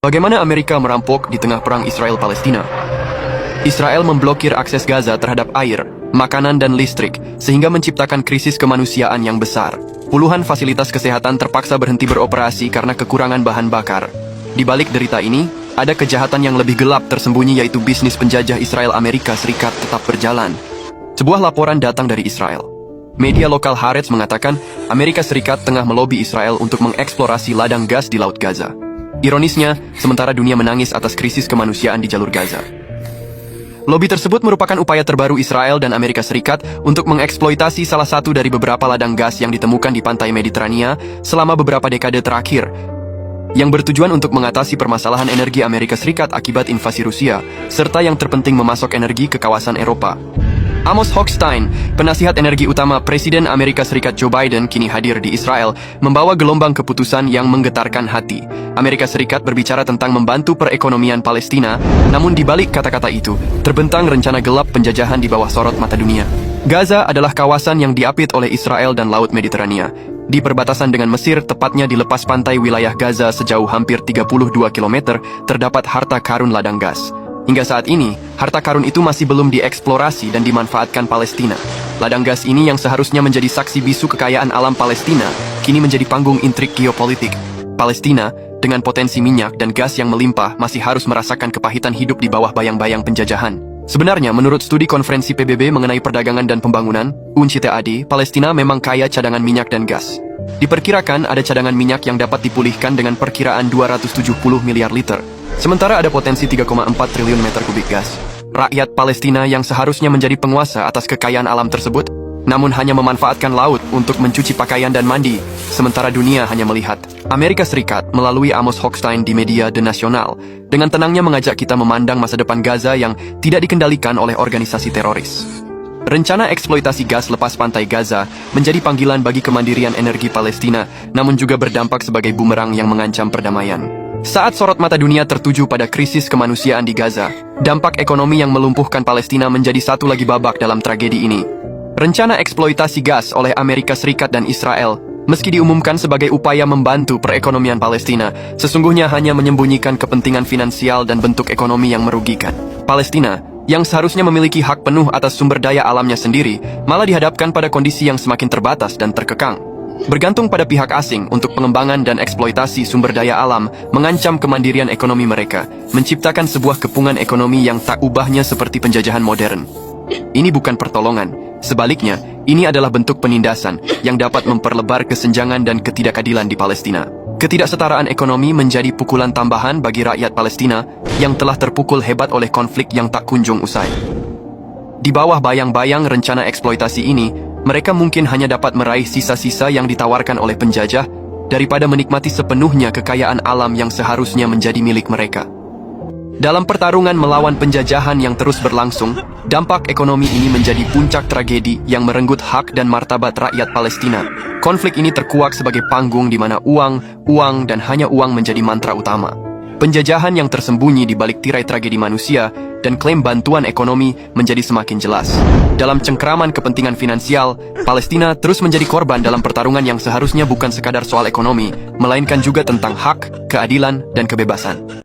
Bagaimana Amerika merampok di tengah perang Israel-Palestina? Israel memblokir akses Gaza terhadap air, makanan dan listrik, sehingga menciptakan krisis kemanusiaan yang besar. Puluhan fasilitas kesehatan terpaksa berhenti beroperasi karena kekurangan bahan bakar. Di balik derita ini, ada kejahatan yang lebih gelap tersembunyi, yaitu bisnis penjajah Israel Amerika Serikat tetap berjalan. Sebuah laporan datang dari Israel. Media lokal Haaretz mengatakan Amerika Serikat tengah melobi Israel untuk mengeksplorasi ladang gas di Laut Gaza. Ironisnya, sementara dunia menangis atas krisis kemanusiaan di jalur Gaza. Lobi tersebut merupakan upaya terbaru Israel dan Amerika Serikat untuk mengeksploitasi salah satu dari beberapa ladang gas yang ditemukan di pantai Mediterania selama beberapa dekade terakhir, yang bertujuan untuk mengatasi permasalahan energi Amerika Serikat akibat invasi Rusia, serta yang terpenting memasok energi ke kawasan Eropa. Amos Hochstein, penasihat energi utama Presiden Amerika Serikat Joe Biden, kini hadir di Israel, membawa gelombang keputusan yang menggetarkan hati. Amerika Serikat berbicara tentang membantu perekonomian Palestina, namun di balik kata-kata itu, terbentang rencana gelap penjajahan di bawah sorot mata dunia. Gaza adalah kawasan yang diapit oleh Israel dan Laut Mediterania. Di perbatasan dengan Mesir, tepatnya di lepas pantai wilayah Gaza sejauh hampir 32 km, terdapat harta karun ladang gas. Hingga saat ini, harta karun itu masih belum dieksplorasi dan dimanfaatkan Palestina. Ladang gas ini yang seharusnya menjadi saksi bisu kekayaan alam Palestina, kini menjadi panggung intrik geopolitik. Palestina, dengan potensi minyak dan gas yang melimpah, masih harus merasakan kepahitan hidup di bawah bayang-bayang penjajahan. Sebenarnya, menurut studi konferensi PBB mengenai perdagangan dan pembangunan, UNCTAD, Palestina memang kaya cadangan minyak dan gas. Diperkirakan ada cadangan minyak yang dapat dipulihkan dengan perkiraan 270 miliar liter. Sementara ada potensi 3,4 triliun meter kubik gas. Rakyat Palestina yang seharusnya menjadi penguasa atas kekayaan alam tersebut, namun hanya memanfaatkan laut untuk mencuci pakaian dan mandi, sementara dunia hanya melihat. Amerika Serikat melalui Amos Hochstein di media The National, dengan tenangnya mengajak kita memandang masa depan Gaza yang tidak dikendalikan oleh organisasi teroris. Rencana eksploitasi gas lepas pantai Gaza menjadi panggilan bagi kemandirian energi Palestina, namun juga berdampak sebagai bumerang yang mengancam perdamaian. Saat sorot mata dunia tertuju pada krisis kemanusiaan di Gaza, dampak ekonomi yang melumpuhkan Palestina menjadi satu lagi babak dalam tragedi ini. Rencana eksploitasi gas oleh Amerika Serikat dan Israel, meski diumumkan sebagai upaya membantu perekonomian Palestina, sesungguhnya hanya menyembunyikan kepentingan finansial dan bentuk ekonomi yang merugikan. Palestina, yang seharusnya memiliki hak penuh atas sumber daya alamnya sendiri, malah dihadapkan pada kondisi yang semakin terbatas dan terkekang. Bergantung pada pihak asing untuk pengembangan dan eksploitasi sumber daya alam mengancam kemandirian ekonomi mereka, menciptakan sebuah kepungan ekonomi yang tak ubahnya seperti penjajahan modern. Ini bukan pertolongan, sebaliknya, ini adalah bentuk penindasan yang dapat memperlebar kesenjangan dan ketidakadilan di Palestina. Ketidaksetaraan ekonomi menjadi pukulan tambahan bagi rakyat Palestina yang telah terpukul hebat oleh konflik yang tak kunjung usai. Di bawah bayang-bayang rencana eksploitasi ini, mereka mungkin hanya dapat meraih sisa-sisa yang ditawarkan oleh penjajah daripada menikmati sepenuhnya kekayaan alam yang seharusnya menjadi milik mereka. Dalam pertarungan melawan penjajahan yang terus berlangsung, dampak ekonomi ini menjadi puncak tragedi yang merenggut hak dan martabat rakyat Palestina. Konflik ini terkuak sebagai panggung di mana uang, dan hanya uang menjadi mantra utama. Penjajahan yang tersembunyi di balik tirai tragedi manusia dan klaim bantuan ekonomi menjadi semakin jelas. Dalam cengkraman kepentingan finansial, Palestina terus menjadi korban dalam pertarungan yang seharusnya bukan sekadar soal ekonomi, melainkan juga tentang hak, keadilan, dan kebebasan.